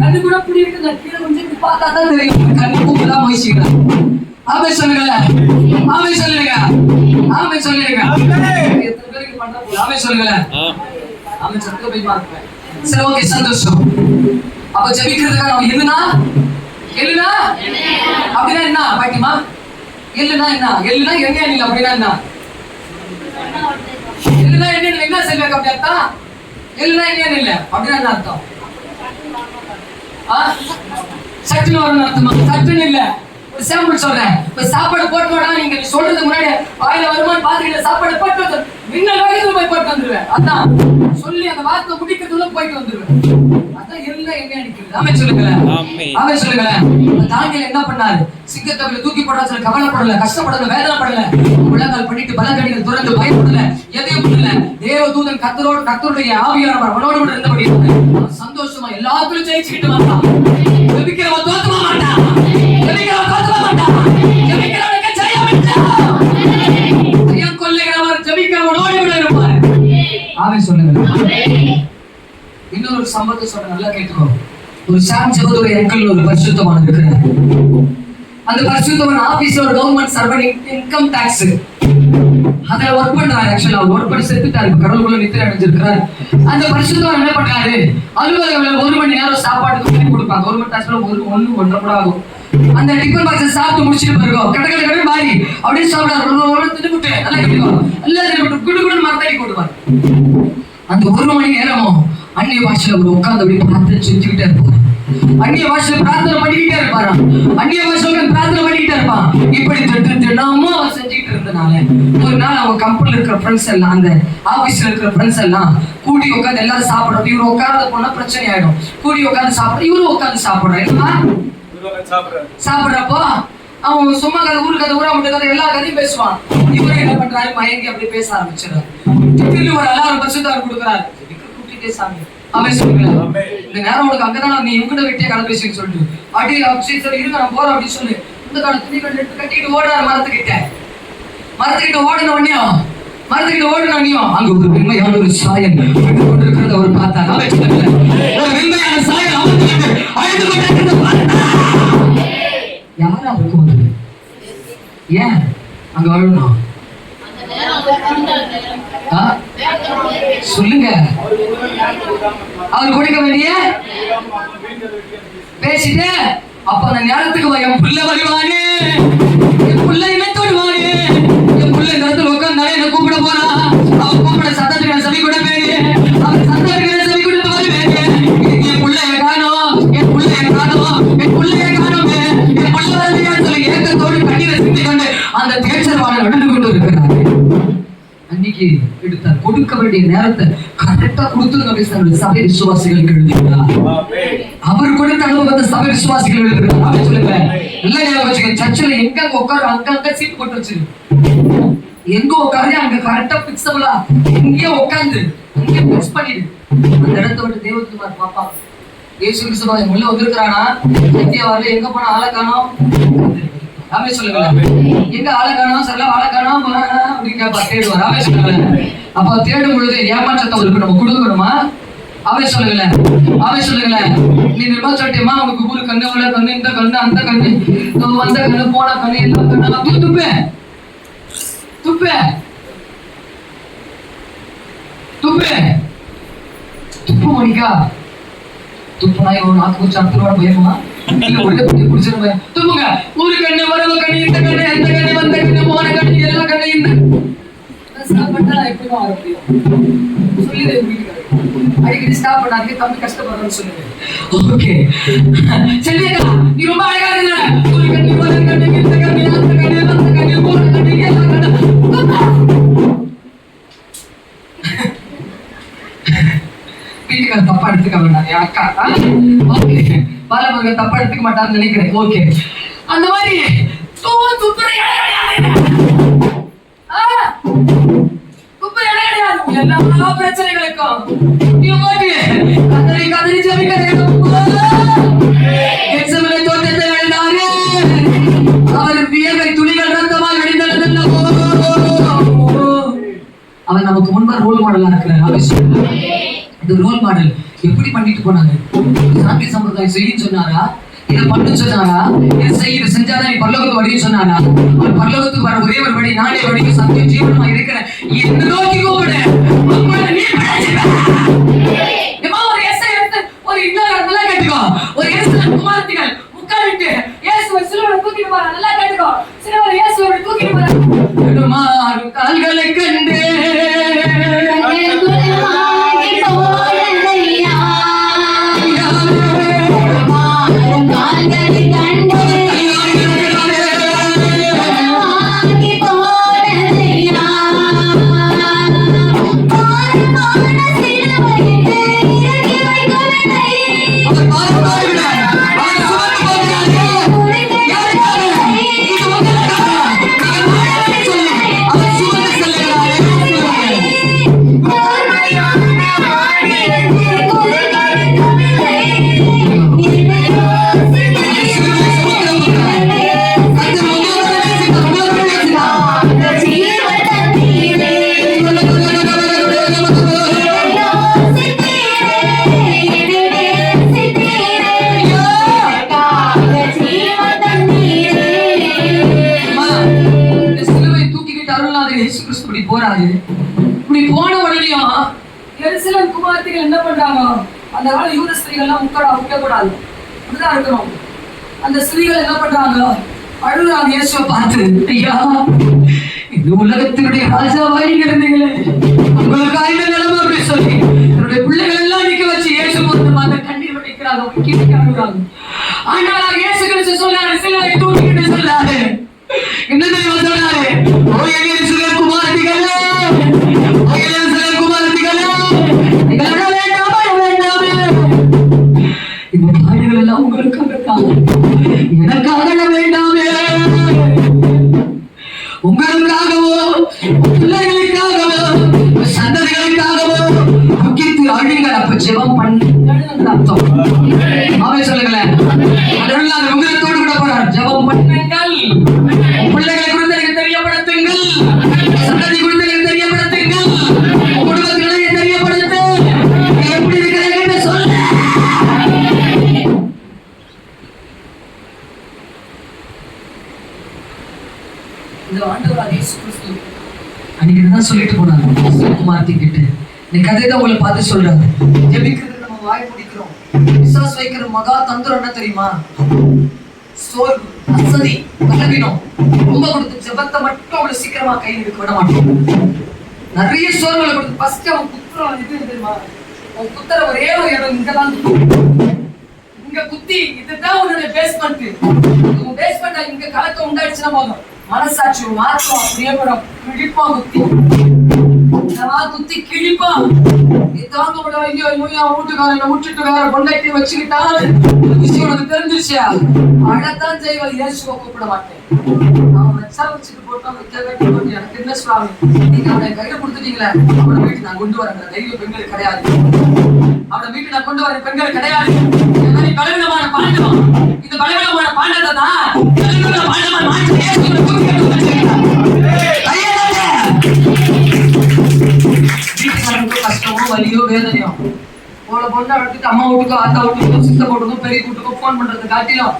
கண்ணு கூட அப்படி இருக்கு. நான் கீழே கொஞ்சம் பார்த்தா தான் தெரியும். கண்ணு கூப்பிதான் முயற்சிக்கிறேன். ஆமே சொல்லுங்க. ஆமே சொல்லுங்க. ஆமே சொல்லுங்க. எத்தனை பேருக்கு பண்ற போல ஆமே சொல்லுங்க. ஆமே சத்தம் போய் பார்ப்பேன். சரி, ஓகே, சந்தோஷம். அப்ப ஜெபிக்கிறதுக்காக நம்ம எதுனா அப்படின்னா என்ன பாட்டிமா? எல்லுனா என்ன? எல்லுனா என்ன இல்லை அப்படின்னா என்ன? எல்லுனா என்ன செல்வாக்கு அப்படி அர்த்தம்? எல்லுனா என்ன இல்லை அப்படின்னா என்ன அர்த்தம்? சட்டுன்னு வரணும் அர்த்தமா? சட்டுன்னு இல்லை. ஒரு சாம்பிள் சொல்றேன். இப்ப சாப்பாடு போட்டு வரா நீங்க சொல்றதுக்கு முன்னாடி வாயில வருமானு பாத்துக்கிட்ட சாப்பாடு போட்டு வந்து மின்னல் வேகத்துல போய் போட்டு வந்துருவேன். அதான் சொல்லி அந்த வார்த்தை முடிக்கிறதுக்குள்ள போயிட்டு வந்துருவேன். அதான் எல்லாம் என்ன நினைக்கிறது. ஆமே சொல்லுங்களேன். ஆமே சொல்லுங்களேன். தானியேல் என்ன பண்ணாரு? சிங்கத்தை தூக்கி போட சொல்ல கவலைப்படல, கஷ்டப்படல, வேதனைப்படல, முழங்கால் பண்ணிட்டு பலங்கடிகள் துறந்து பயப்படல, எதையும் பண்ணல. தேவதூதன் கர்த்தருடைய ஆவியானவர் அவனோடு கூட இருந்தபடி சந்தோஷமா எல்லாத்துலயும் ஜெயிச்சுக்கிட்டு வந்தான். ஜெபிக்கிறவன் தோத்துவ மாட்டான். ஜெபிக்கிறவன் தோத்துவ மாட்டான். ஜெபிக்கிறவனுக்கு ஜெயம் ஆமென் சொல்லுங்க. இன்னொரு சம்பவத்தை சொல்ற, நல்லா கேட்டுக்கோ. ஒரு சாம் ஜெபத்துடைய அங்கிள் ஒரு பரிசுத்தவான் இருக்கிறார். அந்த பரிசுத்தவான் ஆபீஸ்ல ஒரு கவர்மெண்ட் சர்வெண்ட், இன்கம் டாக்ஸ் அதுல ஒர்க் பண்றாரு. ஆக்சுவலா அவர் ஒர்க் பண்ணி செத்துட்டாரு, கடவுளுக்குள்ள நித்திரை அடைஞ்சிருக்கிறார். அந்த பரிசுத்தவான் என்ன பண்றாரு, அலுவலகம் 1 மணி நேரம் சாப்பாட்டுக்கு பண்ணி கொடுப்பாங்க. கவர்மெண்ட் டாக்ஸ்ல 1.5 கூட ஆகும். அந்த டிஃபன் பாக்ஸ் சாப்பிட்டு முடிச்சிட்டு பாருங்க, கடை மாறி அப்படியே சாப்பிடாரு, தின்னுட்டு நல்லா கிடைக்கும், எல்லாம் தின்னுட்டு குடு குடுன்னு மரத்தடி போடுவார். அந்த 1 மணி நேரமும் அந்நிய பாஷையில அவர் உட்கார்ந்து அப்படி பிரார்த்தனை செஞ்சுக்கிட்டே இருப்பார். அந்நிய பாஷையில பிரார்த்தனை பண்ணிக்கிட்டே இருப்பாராம். அந்நிய பாஷையில பிரார்த்தனை பண்ணிக்கிட்டே இருப்பான். இப்படி தினமும் அவர் செஞ்சுக்கிட்டு இருந்தனால ஒரு நாள் அவங்க கம்பெனில இருக்கிற ஃப்ரெண்ட்ஸ் எல்லாம், அந்த ஆபீஸ்ல இருக்கிற ஃப்ரெண்ட்ஸ் எல்லாம் கூடி உட்காந்து எல்லாரும் சாப்பிடுறோம். இவரு உட்கார்ந்து போனா பிரச்சனை ஆயிடும். கூடி உட்காந்து சாப்பிடுற, இவரும் உட்காந்து சாப்பிடுறாரு. சாப்பிடுறப்போ அவன் சும்மா கதை, ஊரு கதை, ஊரா மட்டும் கதை, எல்லா கதையும் பேசுவான். இவரு என்ன பண்றாரு, மயங்கி அப்படி பேச ஆரம்பிச்சிடறாரு. திடீர்னு ஒரு எல்லாரும் பரிசுத்தார் கொடுக்குறாரு. கூட்டிட்டே சாமி அவன் சொல்லுங்க, இந்த நேரம் உனக்கு அங்கதான் நீ இவங்கிட்ட விட்டே கதை பேசின்னு சொல்லிட்டு அடி அப்படி சரி இருங்க நான் போறேன் அப்படின்னு சொல்லு. இந்த கால துணி கட்டு கட்டிட்டு ஓடுறாரு மரத்துக்கிட்ட. ஓடினோடனையும் அங்க ஒரு வெண்மையான ஒரு சாயல் அழுது கொண்டிருக்கிறத அவர் பார்த்தார். அவன் சொல்லுங்க, ஒரு வெண்மையான சாயல் அழுது கொண்டிருக்கிறத பார்த்தார். யாரா இருக்கும் அது? ஏன் அங்க அழுணும்? சொல்லுங்க. அவர் கொடுக்க வேண்டிய பேசிட்டு அப்ப அந்த நேரத்துக்கு என் புள்ள வருவானே, என் புள்ள இணைத்தோடுவானே, என் புள்ள இந்த இடத்துல உட்கார்ந்தாலே என்ன கூப்பிட போறா, அவன் கூப்பிட சத்தத்துக்கு நான் சபை கூட பேரு, அவன் சத்தத்துக்கு நான் சபை கொடுத்து வருவேன். என் புள்ளைய காணோம், என் புள்ளைய காணோம், என் புள்ளைய காணோம், என் புள்ள வரலையான்னு சொல்லி ஏக்கத்தோடு கண்ணீரை சிந்தி கொண்டு அந்த தேர்ச்சல்வாளர் நடந்து கொண்டு இருக்கிறார். அன்னைக்கு எடுத்தார், கொடுக்க வேண்டிய நேரத்தை கரெக்டா கொடுத்து சபை விசுவாசிகளுக்கு எழுதினார். அவர் கொடுத்த அனுபவத்தை சபை விசுவாசிகள் எழுதினார். சொல்லுங்க, எல்லாம் ஞாபகம் வச்சுக்க. சர்ச்சில் எங்க உட்காரு, அங்க சீட் போட்டு வச்சு எங்க உட்காரு, அங்க கரெக்டா பிக்ஸபிளா எங்கேயோ உட்காந்து அங்கே பிக்ஸ் பண்ணிடு. அந்த இடத்த விட்டு தேவகுமார் பாப்பா இயேசு கிறிஸ்து உள்ள வந்திருக்கிறானா, சத்தியா வரல, எங்க போனா ஆளை காணோம் அப்படின்னு சொல்லுங்க. எங்க ஆளை காணோம், சரில ஆளை காணோம் அப்படின்னு கேப்பா, தேடுவார். அவன் சொல்லுங்க, அப்ப தேடும் பொழுது ஏமாற்றத்தை அவருக்கு நம்ம கொடுக்கணுமா? அவன் சொல்லுங்களேன், நீ நிர்மா சொல்லிட்டேமா, உனக்கு ஊரு கண்ணு, உள்ள கண்ணு, இந்த கண்ணு, அந்த கண்ணு, வந்த கண்ணு, போன கண்ணு, எல்லா கண்ணு துப்பு மணிக்கா துப்புனா இவன் நாக்கு வச்சு அத்தனோட பயமா இல்ல ஒரே புடி புடிச்சிருவேன். துப்புங்க, ஊரு கண்ணு, வரவு கண்ணு, இந்த கண்ணு, அந்த கண்ணு, வந்த கண்ணு, போன கண்ணு, எல்லா கண்ணு இந்த ஸ்டாப் பண்ணா எப்படிதான் வர முடியும்? சொல்லிடு அடிக்கடி ஸ்டாப் பண்ணாதீங்க, தம்பி கஷ்டப்படுறேன்னு சொல்லுங்க. ஓகே செல்வியக்கா, நீ ரொம்ப அழகா இருந்த. ஊரு கண்ணு, வரவு கண்ணு, இந்த கண்ணு, அந்த கண்ணு, வந்த கண்ணு, போன கண்ணு, எல்லா கண்ணு. வீட்டுக்கார தப்பா எடுத்துக்க வேண்டாம் அக்கா. ஓகே, பாலமுருகன் தப்பா எடுத்துக்க மாட்டான்னு நினைக்கிறேன். ஓகே, அந்த மாதிரி எல்லா பிரச்சனைகளுக்கும் கதறி கதறி ஜெபிக்கிறேன். தோட்டத்தை அடைந்தாரு, அவர் வியர்வை துளிகள் ரத்தமாக அடைந்தது. அவர் நமக்கு முன்பு ரோல் மாடலா இருக்கிறார். இந்த ரோல் மாடல் எப்படி பண்ணிட்டு போனாங்க? சாந்தி சம்பிரதாயம் செய்யன்னு சொன்னாரா, இதை பண்ணு சொன்னாரா, இதை செய்ய செஞ்சாதான் நீ பரலோகத்துக்கு வழின்னு சொன்னாரா? ஒரு பரலோகத்துக்கு வர ஒரே ஒரு வழி, நானே வழியும் சத்தியம் ஜீவனமா இருக்கிறேன், என்ன நோக்கி கூப்பிடு. ஒரு எஸ்ஐ எடுத்து ஒரு இன்னொரு நல்லா கேட்டுக்கோ, ஒரு இயேசுல குமாரத்திகள் உட்கார்ந்துட்டு இயேசுவை சிலுவையில தூக்கிட்டு போறாங்க. நல்லா கேட்டுக்கோ, சிலுவையில இயேசுவை தூக்கிட்டு போறாங்க. கால்களை கண்டு சிலுவையில விட்டு அருள்நாதர் இயேசு கிறிஸ்து இப்படி போறாரு. இப்படி போன உடனேயும் எருசலேம் குமாரத்திகள் என்ன பண்றாங்க? அந்த கால யூத ஸ்திரீகள் எல்லாம் உட்கக்கூடாது, அப்படிதான் இருக்கணும். அந்த ஸ்திரீகள் என்ன பண்றாங்க? அழுகுறாங்க இயேசுவை பார்த்து. ஐயா, இந்த உலகத்தினுடைய ராஜாவாய் நீங்க இருந்தீங்களே, உங்களுக்கு ஆயுத நிலைமை அப்படி சொல்லி என்னுடைய பிள்ளைகள் எல்லாம் நிக்க வச்சு இயேசு பொருத்தமாக கண்ணீர் வடிக்கிறாங்க, கீழே அழுகுறாங்க. ஆனால் இயேசு கிறிஸ்து சொன்னாரு, சிலரை தூக்கிட்டு சொன்னாரு, என்ன தெரியுமா சொன்னாரு? ஓ எருசலேம் குமாரத்திகளே, ஓ எருசலேம் குமாரத்திகளே, நீங்கள் அழ வேண்டாம், அழ வேண்டாமே. இந்த பாடுகள் எல்லாம் உங்களுக்காக தான், எனக்காக அழ வேண்டாமே. உங்களுக்காகவோ பிள்ளைகளுக்காகவோ சந்ததிகளுக்காகவோ முக்கியத்து அழுங்கள். அப்ப ஜெபம் பண்ணுங்கள் அர்த்தம். அவன் சொல்லுங்களேன், அதனால உங்களத்தோடு கூட போறார். ஜெபம் பண்ணுங்கள், பிள்ளைகளை குறித்து எனக்கு தெரியப்படுத்துங்கள், சந்ததி குறித்து எனக்கு தெரியப்படுத்துங்கள், குடும்பத்தினரை தெரியப்படுத்து, எப்படி இருக்கிறீங்க சொல்ல. இந்த ஆண்டவர் இயேசு கிறிஸ்து அன்னைக்கு தான் சொல்லிட்டு போனாங்க குமாரத்தி கிட்ட. இந்த கதை தான் உங்களை பார்த்து சொல்றாங்க. ஜெபிக்கிறது நம்ம வாய் பிடிக்கிறோம், விசுவாசம் வைக்கிற மகா தந்திரம் என்ன தெரியுமா? சோர்வு, அசதி, பலவீனம் ரொம்ப கொடுத்து ஜெபத்தை மட்டும் அவ்வளவு சீக்கிரமா கையில் எடுக்க விட மாட்டோம். நிறைய சோர்வுகளை கொடுத்து ஃபர்ஸ்ட் அவன் குத்துறோம். இது தெரியுமா? அவன் குத்துற ஒரே ஒரு இடம் இங்கதான், இங்க குத்தி, இதுதான் உன்னுடைய பேஸ்மெண்ட். உங்க பேஸ்மெண்ட் இங்க கலக்க உண்டாயிடுச்சுன்னா போதும், மனசாட்சி மாற்றம் அப்படியே படம் கிழிப்பா குத்தி, குத்தி கிழிப்பா. நீ தாங்க முடியாது, ஐயோ வீட்டுக்காரன் விட்டுட்டு வேற கொண்டாட்டி வச்சுக்கிட்டாரு விஷயம் உனக்கு தெரிஞ்சிருச்சியா? அழத்தான் செய்வார். இயேசுவை கூப்பிட மாட்டேன், அவன் வச்சா வச்சுட்டு போட்டோம், வைக்க எனக்கு என்ன சுவாமி, நீங்க அவனை கையில கொடுத்துட்டீங்களே, அவனை வீட்டு நான் கொண்டு வரேன். தைரியம் பெண்கள் கிடையாது, அவனை வீட்டு நான் கொண்டு வரேன், பெண்கள் கிடையாது. பலவீனமான பாண்டவம், இந்த பலவீனமான பாண்டத்தை தான் பாண்டவன் மாற்றி கஷ்டமோ வலியோ வேதனையோ போல பொண்ணு அடுத்துட்டு அம்மா வீட்டுக்கோ அத்தா வீட்டுக்கோ சித்த போட்டுக்கோ பெரிய வீட்டுக்கோ போன் பண்றது காட்டிலும்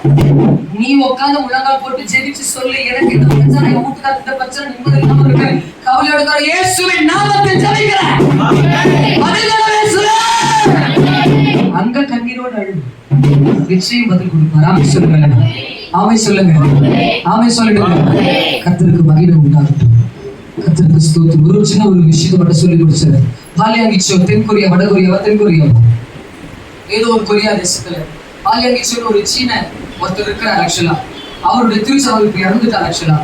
நீ உட்காந்து முழங்கால் போட்டு ஜெபிச்சு சொல்லி, எனக்கு இந்த பிரச்சனை, என் வீட்டுக்கார இந்த பிரச்சனை, நிம்மதி இல்லாம இருக்கு, கவலையோட இயேசுவின் நாமத்தில் ஜெபிக்கிறேன், அங்க கண்ணீரோடு அழுது நிச்சயம் பதில் கொடுப்பார். ஆமை சொல்லுங்க, ஆமை சொல்லுங்க, ஆமை சொல்லுங்க. கர்த்தருக்கு மகிமை உண்டாகட்டும், கர்த்தருக்கு ஸ்தோத்திரம். ஒரு சின்ன ஒரு விஷயத்தை மட்டும் சொல்லி முடிச்சாரு. பாலியாங்கிச்சோ, தென்கொரியா, வடகொரியாவா, தென்கொரியாவா, ஏதோ ஒரு கொரியா தேசத்துல பாலியாங்கிச்சோன்னு ஒரு சீன ஒருத்தர் இருக்கிறார். ஆக்சுவலா அவருடைய திருச்சபை இப்ப இறந்துட்டார். ஆக்சுவலா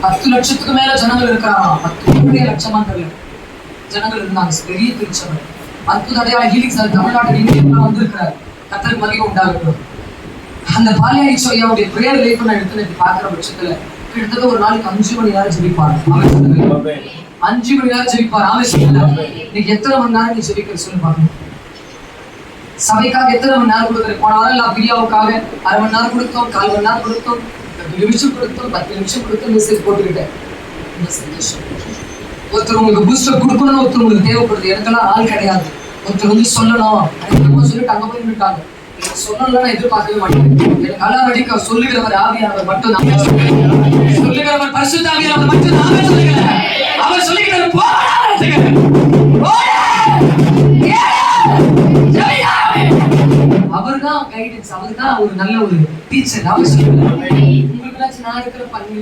10 லட்சத்துக்கு மேல ஜனங்கள் இருக்கிறாங்க. 10 லட்சமா தெரியல ஜனங்கள் இருந்தாங்க. பெரிய திருச்சபை, அற்புத அடையாள ஹீலிங்ஸ் தமிழ்நாட்டுக்கு இந்தியா வந்திருக்கிறார். கர்த்தருக்கு மகிமை உண்டாகட்டும். அந்த பாலியாங்கிச்சோ ஐயாவுடைய பிரேயர் லைஃப் நான் எடுத்து பாக்குற பட்சத்துல கிட்டத்தட்ட ஒரு நாளைக்கு 5 மணி நேரம் ஜெபிப்பார். 5 மணி நேரம் ஜெபிப்பார். இன்னைக்கு எத்தனை மணி நேரம் நீ ஜெபிக்கிற சொல்லி பாக்கணும். சபைக்காக எத்தனை மணி நேரம் கொடுக்குற? போன வாரம் நான் பிரியாவுக்காக 1/2 மணி நேரம் கொடுத்தோம், 1/4 மணி நேரம் கொடுத்தோம், 10 நிமிஷம் கொடுத்தோம், 10 நிமிஷம் கொடுத்தோம், மெசேஜ் போட்டுக்கிட்டேன். ஒருத்தர் உங்களுக்கு பூஸ்டர் கொடுக்கணும்னு ஒருத்தர் உங்களுக்கு தேவைப்படுது. எனக்கெல்லாம் ஆள் கிடையாது. ஒருத்தர் வந்து சொல்லணும் சொல்லிட்டு அங்க போய் நின்றுட்டாங்க. சொல்லலாம் எதிர்பார்க்கவே மாட்டேன். எனக்கு அலாரடிக்க சொல்லுகிறவர் ஆவியானவர் மட்டும் தான், சொல்லுகிறவர் பரிசுத்த ஆவியானவர் மட்டும் தான் சொல்லுகிறேன். அவர் சொல்லுகிறவர் அவர்தான் கைடன்ஸ், அவர்தான் ஒரு நல்ல ஒரு டீச்சர். அவர் சொல்லுகிறார், உங்களுக்கு நான் இருக்கிற பண்ணு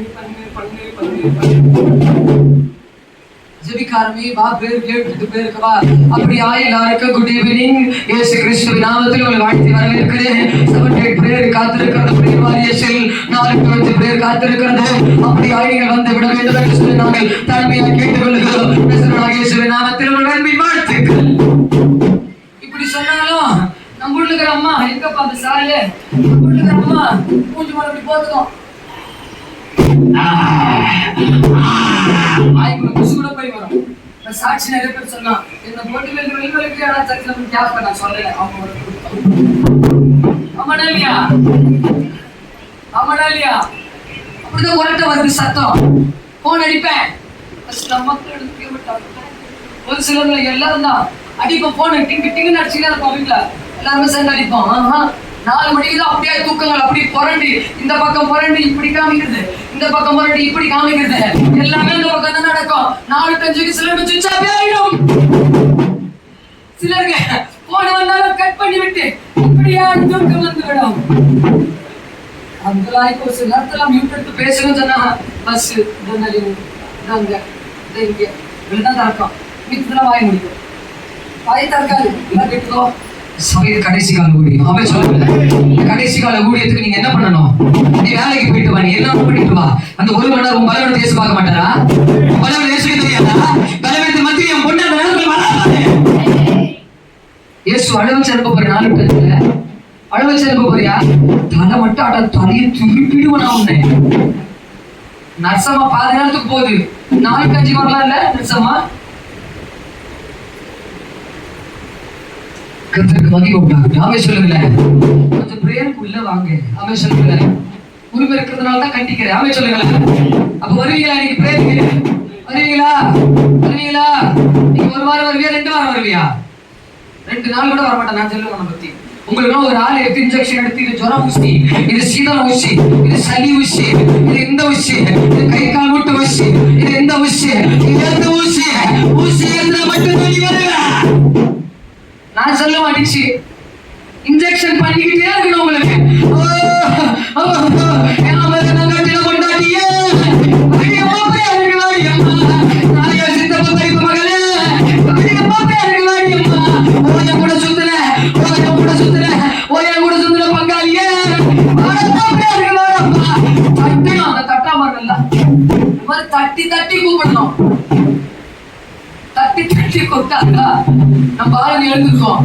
ஜெபிக்காரமே வா, பேர் கேட்டுட்டு பேருக்கவா. அப்படியா எல்லாருக்கும் குட் ஈவினிங். இயேசு கிறிஸ்துவின் நாமத்தில் உங்களை வாழ்த்தி வரவேற்கிறேன். 7 பிரேயர் காத்திருக்கிறது, பிரேயர் வாரியத்தில் 4 பிரேயர் காத்திருக்கிறது. அப்படியா நீங்கள் வந்து விட வேண்டும் என்று சொல்லி நாங்கள் தாழ்மையாக கேட்டுக்கொள்கிறோம். இயேசுவின் நாமத்தில் உங்கள் அன்பின் வாழ்த்துக்கள். இப்படி சொன்னாலும் நம்ம ஊர்ல இருக்கிற அம்மா எங்கப்பா அந்த சாலையில அம்மா மூஞ்சி மேல இப்படி போத்துக்கும், கூட போய் வரும். சாட்சி நிறைய பேர் சொன்னா என்ன போட்டு வெளிவரைக்கு நான் சொல்லல. ஆமாடா இல்லையா அப்படிதான் உரட்ட வருது சத்தம். போன் அடிப்பேன், ஒரு சிலர் எல்லாரும் தான் அடிப்போம். போன் டிங்கு டிங்குன்னு அடிச்சுக்கிட்டே இருப்போம். வீட்டுல எல்லாருமே சேர்ந்து அடிப்போம். 4 மணிக்கு தான் அப்படியே தூக்கங்கள் அப்படி புரண்டு இந்த பக்கம் புரண்டு இப்படி காமிக்கிறது, இந்த பக்கம் புரண்டு இப்படி காமிக்கிறது, எல்லாமே இந்த பக்கம் தான் நடக்கும். 4:05 சிலருக்கு சுவிட்ச் ஆஃப் ஆயிடும். சிலருக்கு போன வந்தாலும் கட் பண்ணி விட்டு இப்படியா தூக்கம் வந்து விடும். அந்த லாய்க்கு ஒரு சில நேரத்துல மியூட் எடுத்து பேசணும்னு சொன்னா பஸ் இங்க இப்படிதான் திறக்கும். மித்தெல்லாம் வாய முடிக்கும், வாய் திறக்காது. எல்லாம் கேட்டுக்கோ. சபையில் கடைசி கால ஊழியம். அவன் சொல்லுங்க, கடைசி கால ஊழியத்துக்கு நீங்க என்ன பண்ணணும்? நீ வேலைக்கு போயிட்டு வா, நீ என்ன பண்ணிட்டு வா. அந்த 1 மணி நேரம் பலவீனத்தை இயேசு பார்க்க மாட்டாரா? பலவீனத்தை இயேசுக்கு தெரியாதா? பலவீனத்தை மத்திய என் பொண்ணு அந்த நேரத்தில் வராது. இயேசு அழுவச்சு அனுப்ப போற 4 பேர்ல அழுவச்சு அனுப்ப போறியா? தலை மட்டும் அட தலையை திருப்பிடுவனா உன்னை. நர்சமா பாதி நேரத்துக்கு போகுது, 4:05 வரலாம் இல்ல நர்சமா? கர்த்தருக்கு மகிமை உண்டாகட்டும். ஆமென் சொல்லுங்களேன். கொஞ்சம் பிரேயருக்கு உள்ள வாங்க. ஆமென் சொல்லுங்களேன். உரிமை இருக்கிறதுனால தான் கண்டிக்கிறேன். ஆமென் சொல்லுங்களேன். அப்ப வருவீங்களா நீங்க பிரேயருக்கு? வருவீங்களா? வருவீங்களா? நீங்க 1 வாரம் வருவியா, 2 வாரம் வருவியா? 2 நாள் கூட வர மாட்டேன். நான் சொல்லுவேன் உன்னை பத்தி. உங்களுக்கு ஒரு ஆள் எடுத்து இன்ஜெக்ஷன் எடுத்து, இது ஜுரம் ஊசி, இது சீதள ஊசி, இது சளி ஊசி, இது இந்த ஊசி, இது கை கால் மூட்டு ஊசி, இது இந்த ஊசி, இது எந்த ஊசி, ஊசி எந்த மட்டும் நீ வருவ. நான் சொல்ல மாட்டேச்சு, இன்ஜெக்ஷன் பண்ணிக்கிட்டே இருக்கணும் உங்களுக்கு. தட்டி தட்டி கூப்பிடணும். தட்டி தட்டி கொடுத்தாங்க நம்ம ஆளுங்க எழுந்திருக்கோம்.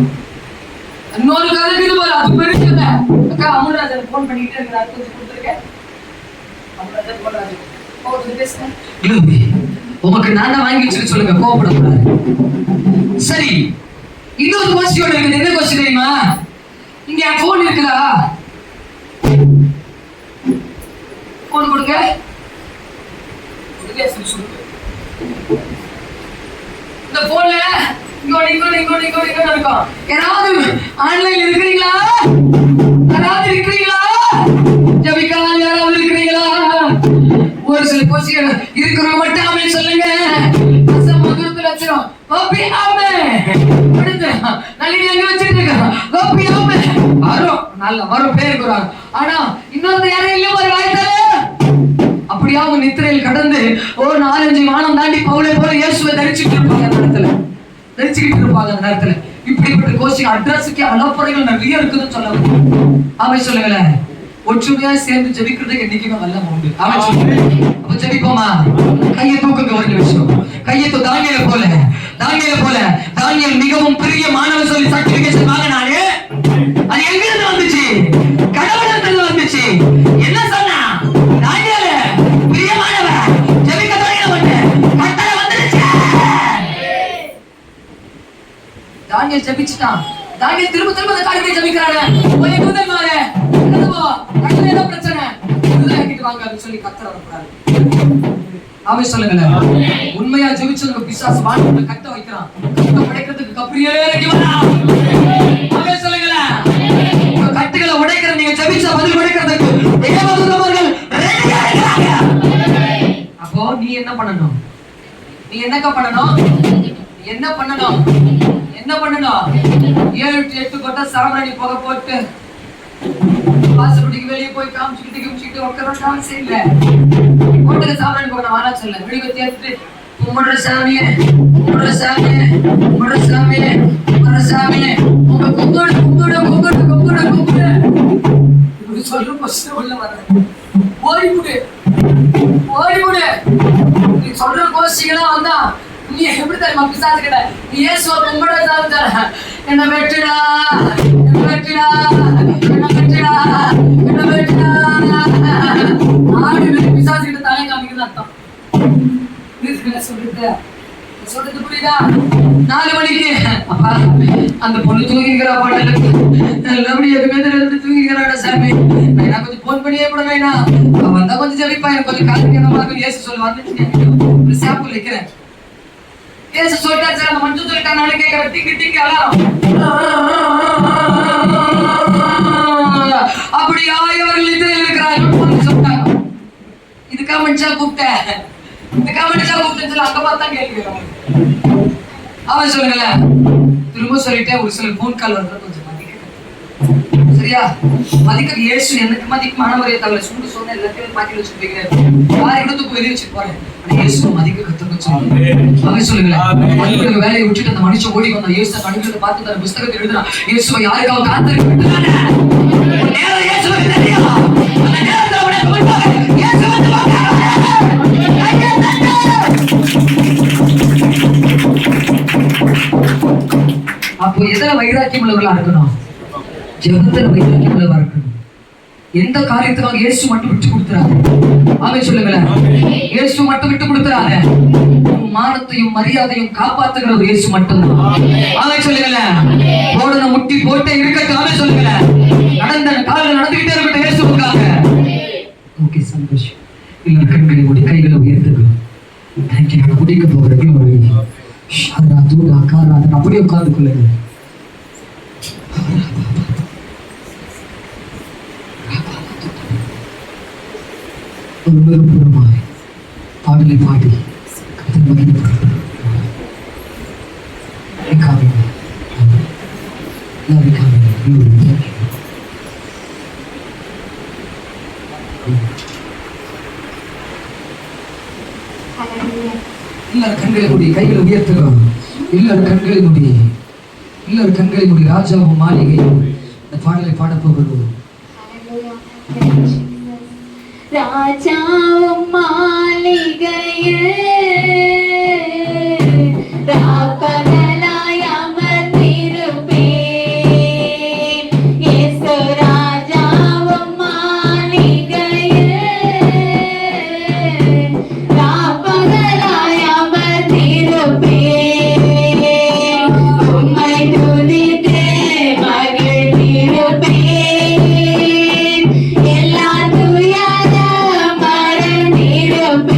இன்னொரு கதை இது பாரு, அது பெரிய கதை. அக்கா அமுல்ராஜன் போன் பண்ணிக்கிட்டே இருக்கிறாரு, கொஞ்சம் கொடுத்துருக்கேன். உமக்கு நான் தான் வாங்கி வச்சுக்க சொல்லுங்க, கோவப்படக்கூடாது. சரி, இன்னொரு கோஷ்டியோட இருக்குது. என்ன கோஷ்டி தெரியுமா? இங்க என் போன் இருக்குதா? போன் கொடுங்க. இந்த போன்ல இருக்கும். யாராவது ஆன்லைன்ல இருக்கிறீங்களா? யாராவது இருக்கிறீங்களா? ஜபிக்கலாம் யாராவது இருக்கிறீங்களா? ஒரு சில கோஷிகள் இருக்கிறவங்க மட்டும் ஆமென் சொல்லுங்க. மதுரத்துல வச்சிரும் கோபி ஆமென். நல்ல எங்க வச்சிருக்க கோபி ஆமென். வரும், நல்ல வரும், பேருக்கு வரும். ஆனா இன்னொரு யாரும் இல்ல ஒரு வாய்த்தால அப்படியே அவங்க நித்திரையில் கடந்து ஒரு 4-5 வானம் தாண்டி பவுலை போல இயேசுவை தரிச்சுட்டு இருப்பாங்க. அந்த இடத்துல தரிச்சுக்கிட்டு இருப்பாங்க. அந்த நேரத்துல இப்படிப்பட்ட கோஷிங் அட்ரஸுக்கு அலப்பறைகள் நிறைய இருக்குதுன்னு சொல்ல. ஆமென் சொல்லுங்களேன். ஒற்றுமையா சேர்ந்து ஜெபிக்கிறதுக்கு என்னைக்குமே வல்லமை உண்டு. ஆமென் சொல்லுங்க. அப்ப ஜெபிப்போமா? கையை தூக்குங்க. ஒரு நிமிஷம் கையை தானியேலை போல தானியேல் மிகவும் பெரிய மாணவர் சொல்லி சர்டிபிகேஷன் வாங்கினாரு. அது எங்க இருந்து வந்துச்சு? கடவுளிடத்துல வந்துச்சு. என்ன சொன்னா? தானியேலே பிரியமானவர் ஜெபிக்க தொடங்கினவன் கட்டளை வந்துருச்சு. தானியேல் ஜெபிச்சிட்டான். தானியேல் திரும்ப அந்த காரியத்தை ஜெபிக்கிறானே. ஓயே தூதன்மாரே, என்னதுவோ கட்டளை ஏதோ பிரச்சனை, விடுதலைக்கிட்டு வாங்க அப்படின்னு சொல்லி கத்தர் அனுப்புறாரு. ஆமென் சொல்லுங்களேன். உண்மையா ஜெபிச்சவங்க பிசாசு வானத்துல கட்ட வைக்கிறான். கட்ட உடைக்கிறதுக்கு கப்ரியேலே இறங்கி வரான். ஆமென் சொல்லுங்களேன். உங்க கட்டுகளை உடைக்கிற நீங்க ஜெபிச்சா பதில் உடைக்கிறதுக்கு தேவதூதர்கள் ரெடியா இருக்காங்க. அப்போ நீ என்ன பண்ணணும்? நீ என்னக்க பண்ணணும்? என்ன பண்ணணும்? 7-8 கொட்டை சாம்பிராணி புகை போட்டு வாசப்படிக்கு வெளியே போய் காமிச்சுக்கிட்டு உட்கார செய்யல. போட்டுக்க சாம்பிராணி புகை நான் வாழ சொல்ல. வெளிவத்தி எடுத்துட்டு கும்பிடுற சாமியே உங்க கும்பிடு இப்படி சொல்ற கொஸ்டின் உள்ள வர ஓடிவிடு. நீ சொல்ற கோஷ்டிகளாம் வந்தா நீ எப்படி தெரியுமா பிசாசு கிட்ட நீ இயேசுவை கும்பிட சாப்பிட்ட. என்ன வெட்டுடா ஆடி பிசாசு கிட்ட தலை காமிக்கிறது அர்த்தம். சொல்றது புரியுதா? 4 மணிக்கு அப்பா அந்த பொண்ணு தூங்கிக்கிறா பாடல நல்லபடியா தூங்கிக்கிறாட சாமி. நான் கொஞ்சம் போன் பண்ணியே கூட வேணா வந்தா கொஞ்சம் ஜெபிப்பா, எனக்கு கொஞ்சம் காலி இயேசு சொல்லி வந்துட்டு சாப்பிள் வைக்கிறேன். ஏசு சொல்லிட்டா சார், அந்த மஞ்சள் சொல்லிட்டா நானே கேட்கிறேன். டிங்கு அலாம் அப்படியாய் அவர்கள் நித்திரையில் இருக்கிறார்கள் சொன்னாங்க. இதுக்கா மனுஷா கூப்பிட்டேன், இதுக்கா மனுஷா கூப்பிட்டேன்னு சொல்லி அங்க பார்த்தா கேள்வி கேட்கிறாங்க. அவன் சொல்லுங்களேன், திரும்ப சொல்லிட்டேன், ஒரு சில போன் கால் வருது, கொஞ்சம் மதிக்க. சரியா? மதிக்க இயேசு எனக்கு மதிக்குமானவரே தவிர சுண்டு சொன்ன எல்லாத்தையும் மாட்டி வச்சுருப்பீங்க. யார் இடத்துக்கு வெளியே வச்சுட்டு போறேன், ஆனா இயேசு மதிக்க கத்துக்க சொல்லுங்க. அவன் சொல்லுங்களேன், மனுஷனுக்கு வேலையை விட்டுட்டு அந்த மனுஷன் ஓடி வந்தான். இயேசு மனுஷனை பார்த்து தன் புஸ்தகத்தை எழுதுறான். இயேசுவை யாருக்காக காத்திருக்க விட்டுறானே, நேரம் இயேசுவை தெரியும். அந்த நேரத்துல உனக்கு முன்பாக இயேசு வந்து அப்போ எதில் வைராக்கியம் உள்ளவர்களா இருக்கணும்? ஜெபத்துல வைராக்கியம் உள்ளவா இருக்கணும். எந்த காரியத்துக்காக இயேசு மட்டும் விட்டு கொடுத்துறாரு. ஆமென் சொல்லுங்களேன். இயேசு மட்டும் விட்டு கொடுத்துறாரு. மானத்தையும் மரியாதையும் காப்பாத்துகிறது இயேசு மட்டும்தான். ஆமென் சொல்லுங்களேன். போடுன முட்டி போட்டே இருக்கட்டும். ஆமென் சொல்லுங்களேன். நடந்த காலில் நடந்துகிட்டே இருக்கட்டும் இயேசுவுக்காக. ஓகே, சந்தோஷம். இல்லை கண்களை மூடி கைகளை உயர்த்துக்கணும். தேங்க்யூ. நான் குடிக்க போகிறேன். அப்படியே உட்கார்ந்து கொள்ளுங்க. ஒரு விருப்பமாய் பாடலை பாடி எல்லாரும் கண்களை மூடி கைகளை உயர்த்துகிறோம். எல்லாரும் கண்களை மூடி, எல்லாரும் கண்களை மூடி ராஜாவும் மாளிகையும் இந்த பாடலை பாடப் போகிறோம். ராஜாவும் மாளிகையே ராப்பகலாய் அமர்ந்திருப்பேன். இயேசு ராஜாவும் மாளிகையே ராப்பகலாய் அமர்ந்திருப்பேன். உம்மை துதித்து மகிழ்ந்திருப்பேன். எல்லா துயர மறந்திருப்பேன்.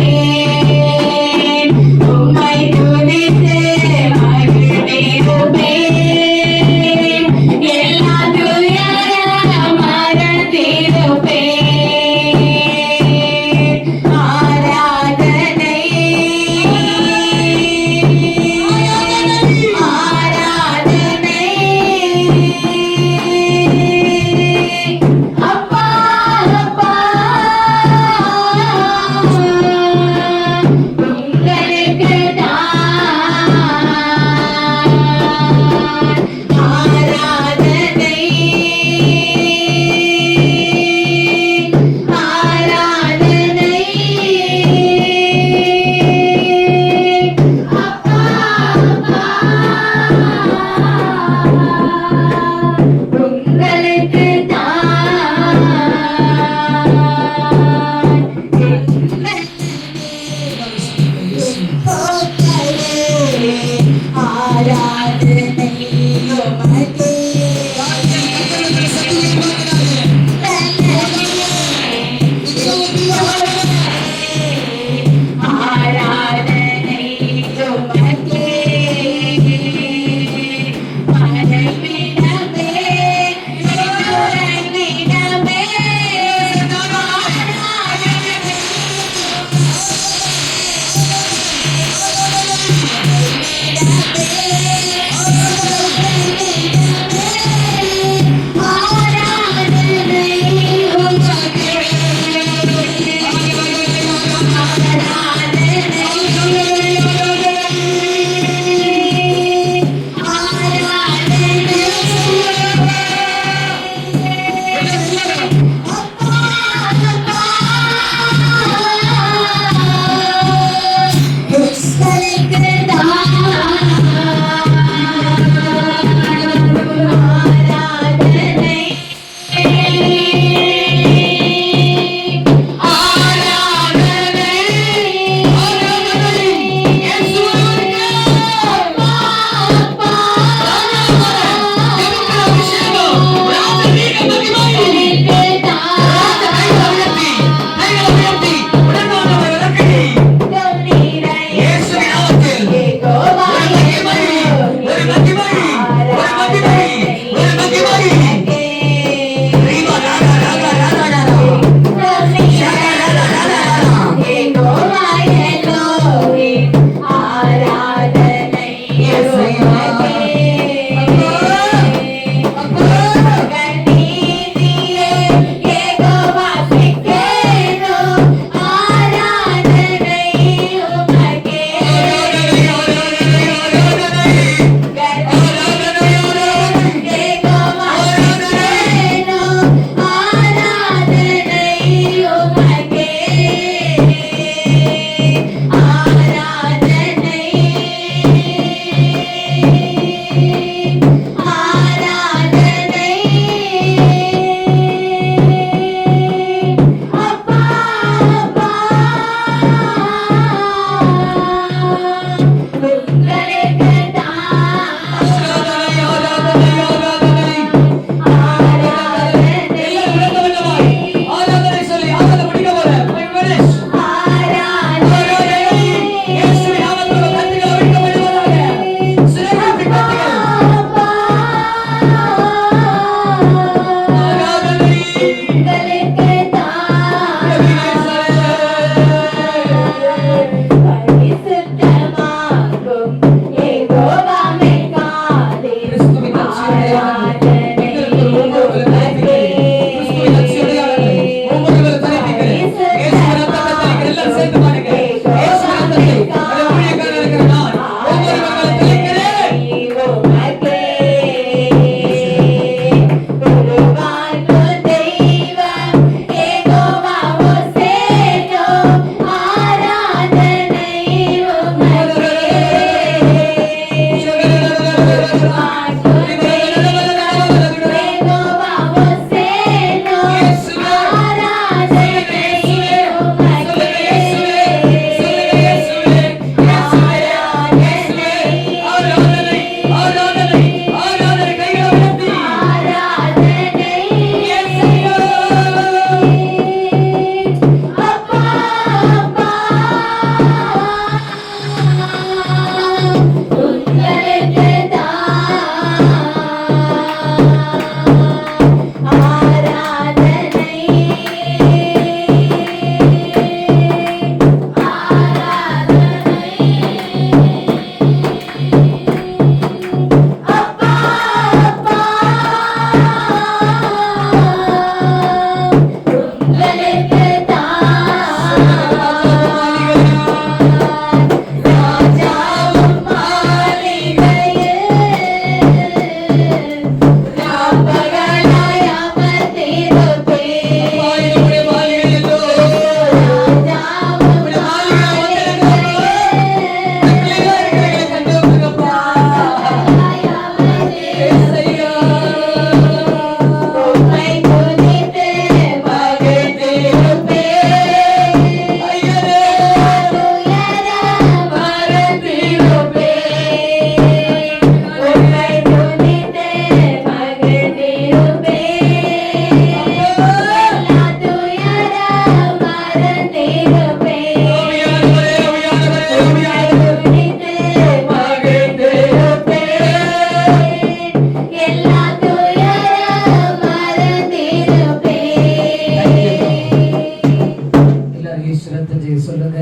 இயேசு ரத்தம் செய்ய சொல்லுங்க.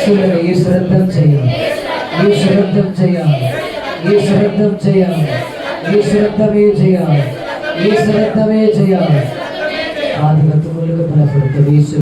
சொல்லுங்க, இயேசு ரத்தம் செய்யும், இயேசு ரத்தம் செய்யும், இயேசு ரத்தம் செய்யும், இயேசு ரத்தமே செய்யும், இயேசு ரத்தமே செய்யும். பாதுகாத்துக் கொள்ளுங்க, பலப்படுத்த இயேசு